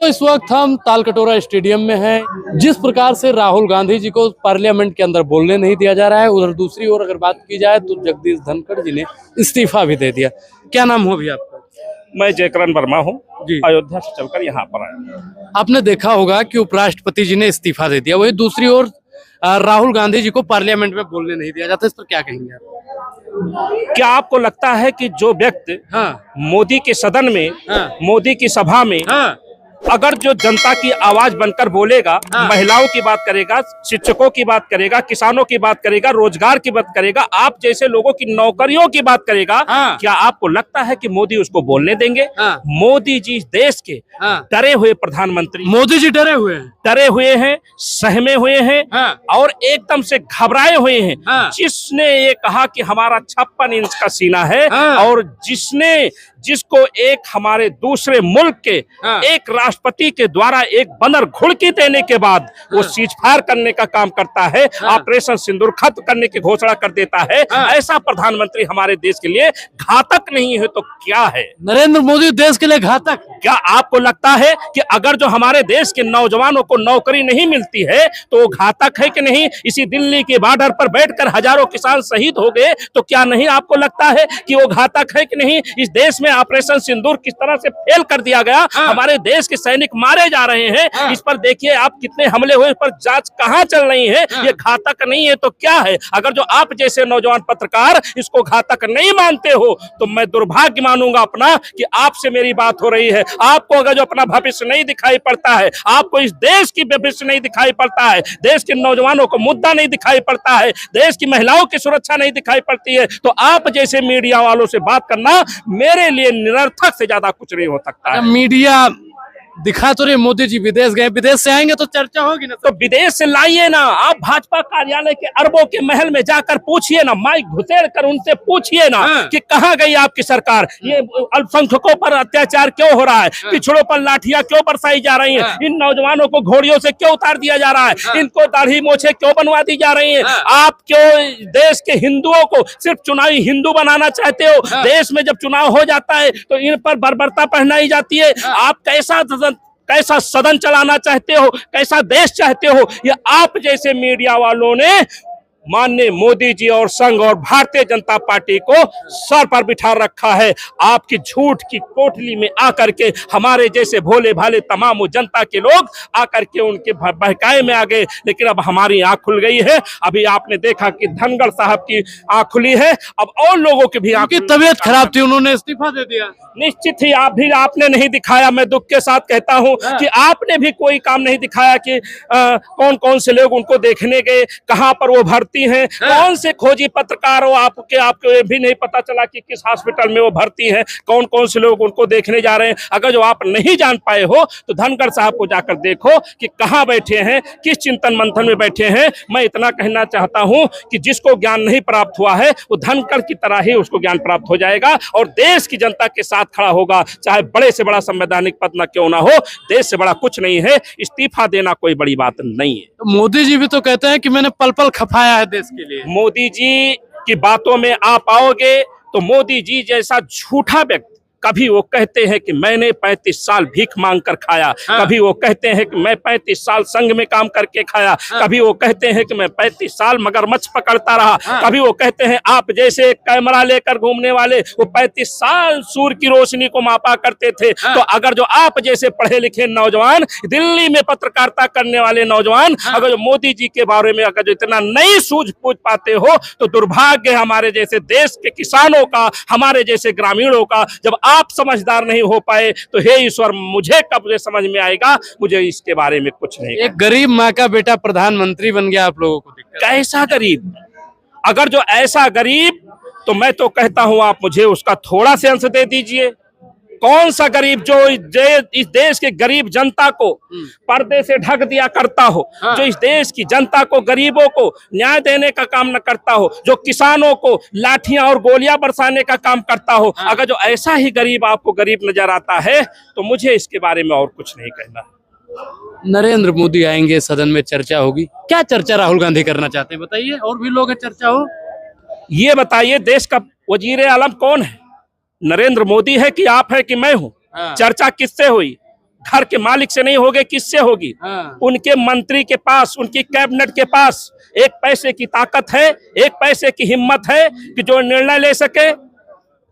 दोस्तों इस वक्त हम तालकटोरा स्टेडियम में हैं। जिस प्रकार से राहुल गांधी जी को पार्लियामेंट के अंदर बोलने नहीं दिया जा रहा है, उधर दूसरी ओर अगर बात की जाए तो जगदीश धनखड़ जी ने इस्तीफा भी दे दिया। क्या नाम हो अभी आपका? मैं जयकरण वर्मा हूँ जी। अयोध्या से चलकर यहाँ पर आया। आपने देखा होगा कि उपराष्ट्रपति जी ने इस्तीफा दे दिया, वही दूसरी ओर राहुल गांधी जी को पार्लियामेंट में बोलने नहीं दिया जाता। इस पर क्या कहेंगे आप? क्या आपको लगता है कि जो व्यक्ति मोदी के सदन में, मोदी की सभा में अगर जो जनता की आवाज बनकर बोलेगा, महिलाओं की बात करेगा, शिक्षकों की बात करेगा, किसानों की बात करेगा, रोजगार की बात करेगा, आप जैसे लोगों की नौकरियों की बात करेगा, क्या आपको लगता है कि मोदी उसको बोलने देंगे? मोदी जी देश के डरे हुए प्रधानमंत्री, मोदी जी डरे हुए हैं, सहमे हुए हैं और एकदम से घबराए हुए हैं। जिसने ये कहा कि हमारा 56 इंच का सीना है और जिसको एक हमारे दूसरे मुल्क के एक राष्ट्रपति के द्वारा एक बंदर घुड़की देने के बाद वो सीजफायर करने का काम करता है, ऑपरेशन सिंदूर खत्म करने की घोषणा कर देता है, ऐसा प्रधानमंत्री हमारे देश के लिए घातक नहीं है तो क्या है? नरेंद्र मोदी देश के लिए घातक? क्या आपको लगता है कि अगर जो हमारे देश के नौजवानों को नौकरी नहीं मिलती है तो वो घातक है कि नहीं? इसी दिल्ली के बॉर्डर पर बैठकर हजारों किसान शहीद हो गए, तो क्या नहीं आपको लगता है कि वो घातक है कि नहीं? इस देश में ऑपरेशन सिंदूर किस तरह से फेल कर दिया गया, हमारे देश के सैनिक मारे जा रहे हैं, इस पर देखिए आप कितने हमले हुए, इस पर जांच कहां चल रही है? ये घातक नहीं है तो क्या है? अगर जो आप जैसे नौजवान पत्रकार इसको घातक नहीं मानते हो तो मैं दुर्भाग्य मानूंगा अपना कि आपसे मेरी बात हो रही है। आपको अगर जो अपना भविष्य नहीं दिखाई पड़ता है, आपको इस देश की भविष्य नहीं दिखाई पड़ता है, देश के नौजवानों को मुद्दा नहीं दिखाई पड़ता है, देश की महिलाओं की सुरक्षा नहीं दिखाई पड़ती है, तो आप जैसे मीडिया वालों से बात करना मेरे लिए निरर्थक से ज्यादा कुछ नहीं हो सकता है। मीडिया दिखा तो रहे मोदी जी विदेश गए, विदेश से आएंगे तो चर्चा होगी ना। तो विदेश से लाइए ना, आप भाजपा कार्यालय के अरबों के महल में जाकर पूछिए ना, माइक घुसेड़ कर उनसे पूछिए ना कि कहां गई आपकी सरकार? ये अल्पसंख्यकों पर अत्याचार क्यों हो रहा है? पिछड़ों पर लाठियां क्यों बरसाई जा रही हैं? इन नौजवानों को घोड़ियों से क्यों उतार दिया जा रहा है? इनको दाढ़ी मोछे क्यों बनवा दी जा रही है? आप क्यों देश के हिंदुओं को सिर्फ चुनावी हिंदू बनाना चाहते हो? देश में जब चुनाव हो जाता है तो इन पर बर्बरता पहनाई जाती है। आप कैसा सदन चलाना चाहते हो, कैसा देश चाहते हो? ये आप जैसे मीडिया वालों ने माननीय मोदी जी और संघ और भारतीय जनता पार्टी को सर पर बिठा रखा है। आपकी झूठ की कोठली में आकर के हमारे जैसे भोले भाले तमाम जनता के लोग आकर के उनके बहकाए में आ गए, लेकिन अब हमारी आंख खुल गई है। अभी आपने देखा कि धनखड़ साहब की आंख खुली है, अब और लोगों की भी आंख। तबीयत खराब थी, उन्होंने इस्तीफा दे दिया। निश्चित ही आपने नहीं दिखाया। मैं दुख के साथ कहता हूं कि आपने भी कोई काम नहीं दिखाया कि कौन कौन से लोग उनको देखने गए, कहां पर वो भर्ती हैं, कौन से खोजी पत्रकार हो आपको ये भी नहीं पता चला कि किस हॉस्पिटल में वो भर्ती हैं, कौन कौन से लोग उनको देखने जा रहे हैं। अगर जो आप नहीं जान पाए हो तो धनखड़ साहब को जाकर देखो कि कहां बैठे हैं, किस चिंतन मंथन में बैठे हैं। मैं इतना कहना चाहता हूं कि जिसको ज्ञान नहीं प्राप्त हुआ है वो धनखड़ की तरह ही उसको ज्ञान प्राप्त हो जाएगा और देश की जनता के साथ खड़ा होगा, चाहे बड़े से बड़ा संवैधानिक पद न क्यों ना हो। देश से बड़ा कुछ नहीं है, इस्तीफा देना कोई बड़ी बात नहीं है। तो मोदी जी भी तो कहते हैं कि मैंने पल पल खपाया है देश के लिए। मोदी जी की बातों में आप आओगे तो मोदी जी जैसा झूठा व्यक्ति, कभी वो कहते हैं कि मैंने 35 साल भीख मांग कर खाया, कभी वो कहते हैं कि मैं 35 साल संघ में काम करके खाया, कभी वो कहते हैं कि मैं 35 साल मगरमच्छ पकड़ता रहा, कभी वो कहते हैं आप जैसे कैमरा लेकर घूमने वाले वो 35 साल सूर्य की रोशनी को मापा करते थे। तो अगर जो आप जैसे पढ़े लिखे नौजवान, दिल्ली में पत्रकारिता करने वाले नौजवान, अगर जो मोदी जी के बारे में अगर जो इतना नहीं सूझ पूछ पाते हो तो दुर्भाग्य हमारे जैसे देश के किसानों का, हमारे जैसे ग्रामीणों का। जब आप समझदार नहीं हो पाए तो हे ईश्वर मुझे कब समझ में आएगा? मुझे इसके बारे में कुछ नहीं। एक गरीब माँ का बेटा प्रधानमंत्री बन गया, आप लोगों को दिक्कत? कैसा गरीब? अगर जो ऐसा गरीब तो मैं तो कहता हूं आप मुझे उसका थोड़ा से अंश दे दीजिए। कौन सा गरीब जो इस देश के गरीब जनता को पर्दे से ढक दिया करता हो, जो इस देश की जनता को, गरीबों को न्याय देने का काम न करता हो, जो किसानों को लाठियां और गोलियां बरसाने का काम करता हो, अगर जो ऐसा ही गरीब आपको गरीब नजर आता है तो मुझे इसके बारे में और कुछ नहीं कहना। नरेंद्र मोदी आएंगे, सदन में चर्चा होगी। क्या चर्चा राहुल गांधी करना चाहते हैं बताइए, और भी लोग हैं चर्चा हो? ये बताइए देश का वजीर आलम कौन है? नरेंद्र मोदी है कि आप है कि मैं हूं? चर्चा किससे हुई? घर के मालिक से नहीं होगी, किससे होगी? उनके मंत्री के पास, उनकी कैबिनेट के पास एक पैसे की ताकत है, एक पैसे की हिम्मत है कि जो निर्णय ले सके।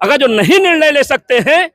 अगर जो नहीं निर्णय ले सकते हैं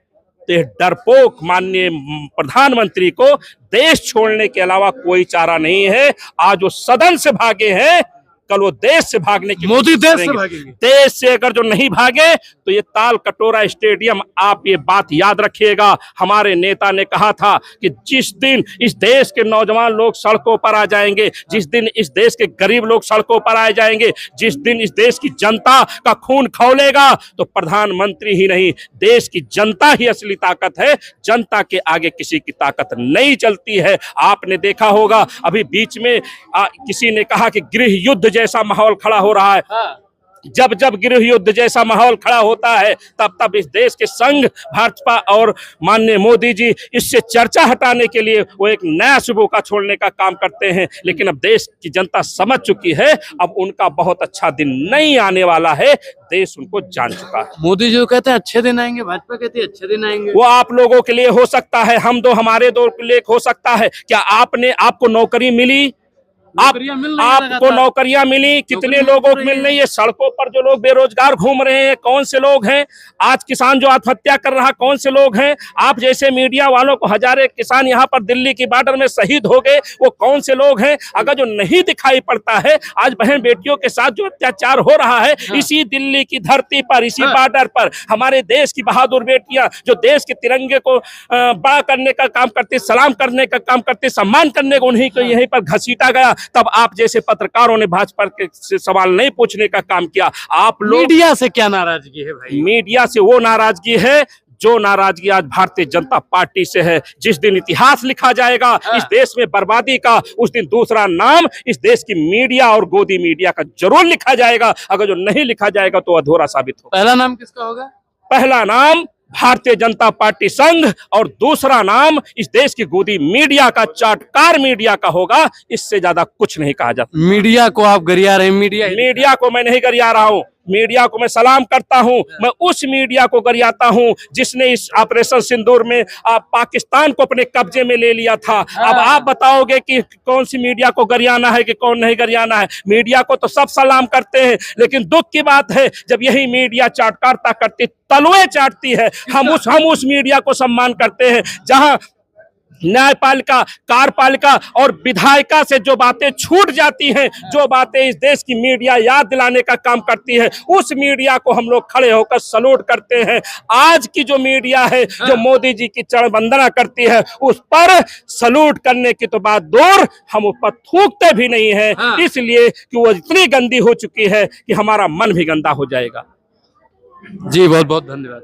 तो ये डरपोक माननीय प्रधानमंत्री को देश छोड़ने के अलावा कोई चारा नहीं है। आज वो सदन से भागे हैं, कल वो देश से भागने की मोदी कोशिश देश से करेंगे। भागेंगे। देश से अगर जो नहीं भागे तो ये ताल कटोरा स्टेडियम, आप ये बात याद रखिएगा। हमारे नेता ने कहा था कि जिस दिन इस देश के नौजवान लोग सड़कों पर आ जाएंगे, जिस दिन इस देश के गरीब लोग सड़कों पर आ जाएंगे, जिस दिन इस देश की जनता का खून खौलेगा, तो प्रधानमंत्री ही नहीं, देश की जनता ही असली ताकत है। जनता के आगे किसी की ताकत नहीं चलती है। आपने देखा होगा अभी बीच में किसी ने कहा कि गृह युद्ध जैसा माहौल खड़ा हो रहा है। जब जब गृह युद्ध जैसा माहौल खड़ा होता है तब तब इस देश के संग भाजपा और माननीय मोदी जी इससे चर्चा हटाने के लिए वो एक नया शुभोका छोड़ने का काम करते हैं। लेकिन अब देश की जनता समझ चुकी है, अब उनका बहुत अच्छा दिन नहीं आने वाला है। देश उनको जान चुका है। मोदी जी कहते हैं अच्छे दिन आएंगे, भाजपा कहती है अच्छे दिन आएंगे। वो आप लोगों के लिए हो सकता है, हम दो हमारे दो के लिए हो सकता है। क्या आपको नौकरी मिली? आपको नौकरियां मिली? कितने लोगों को मिल रही है? सड़कों पर जो लोग बेरोजगार घूम रहे हैं कौन से लोग हैं? आज किसान जो आत्महत्या कर रहा कौन से लोग हैं? आप जैसे मीडिया वालों को हजारों किसान यहाँ पर दिल्ली की बॉर्डर में शहीद हो गए, वो कौन से लोग हैं? अगर जो नहीं दिखाई पड़ता है, आज बहन बेटियों के साथ जो अत्याचार हो रहा है इसी दिल्ली की धरती पर, इसी बॉर्डर पर हमारे देश की बहादुर बेटियां जो देश के तिरंगे को बड़ा करने का काम करती, सलाम करने का काम करती, सम्मान करने को उन्हीं को यहीं पर घसीटा गया, तब आप जैसे पत्रकारों ने भाजपा से सवाल नहीं पूछने का काम किया। आप लोग मीडिया से क्या नाराजगी है भाई? मीडिया से वो नाराजगी है जो नाराजगी आज भारतीय जनता पार्टी से है। जिस दिन इतिहास लिखा जाएगा इस देश में बर्बादी का, उस दिन दूसरा नाम इस देश की मीडिया और गोदी मीडिया का जरूर लिखा जाएगा। अगर जो नहीं लिखा जाएगा तो अधूरा साबित होगा। पहला नाम किसका होगा? पहला नाम भारतीय जनता पार्टी संघ और दूसरा नाम इस देश की गोदी मीडिया का, चाटकार मीडिया का होगा। इससे ज्यादा कुछ नहीं कहा जाता। मीडिया को आप गरिया रहे हैं? मीडिया को मैं नहीं गरिया रहा हूँ, मीडिया को मैं सलाम करता हूं। मैं उस मीडिया को गरियाता हूं जिसने इस ऑपरेशन सिंदूर में पाकिस्तान को अपने कब्जे में ले लिया था। अब आप बताओगे कि कौन सी मीडिया को गरियाना है कि कौन नहीं गरियाना है। मीडिया को तो सब सलाम करते हैं, लेकिन दुख की बात है जब यही मीडिया चाटकारता करती, तलवे चाटती है, हम उस मीडिया को सम्मान करते हैं जहां न्यायपालिका, कार्यपालिका और विधायिका से जो बातें छूट जाती हैं, जो बातें इस देश की मीडिया याद दिलाने का काम करती है, उस मीडिया को हम लोग खड़े होकर सलूट करते हैं। आज की जो मीडिया है जो मोदी जी की चरण वंदना करती है, उस पर सलूट करने की तो बात दूर, हम उस पर थूकते भी नहीं है, इसलिए कि वो इतनी गंदी हो चुकी है कि हमारा मन भी गंदा हो जाएगा। जी बहुत बहुत धन्यवाद।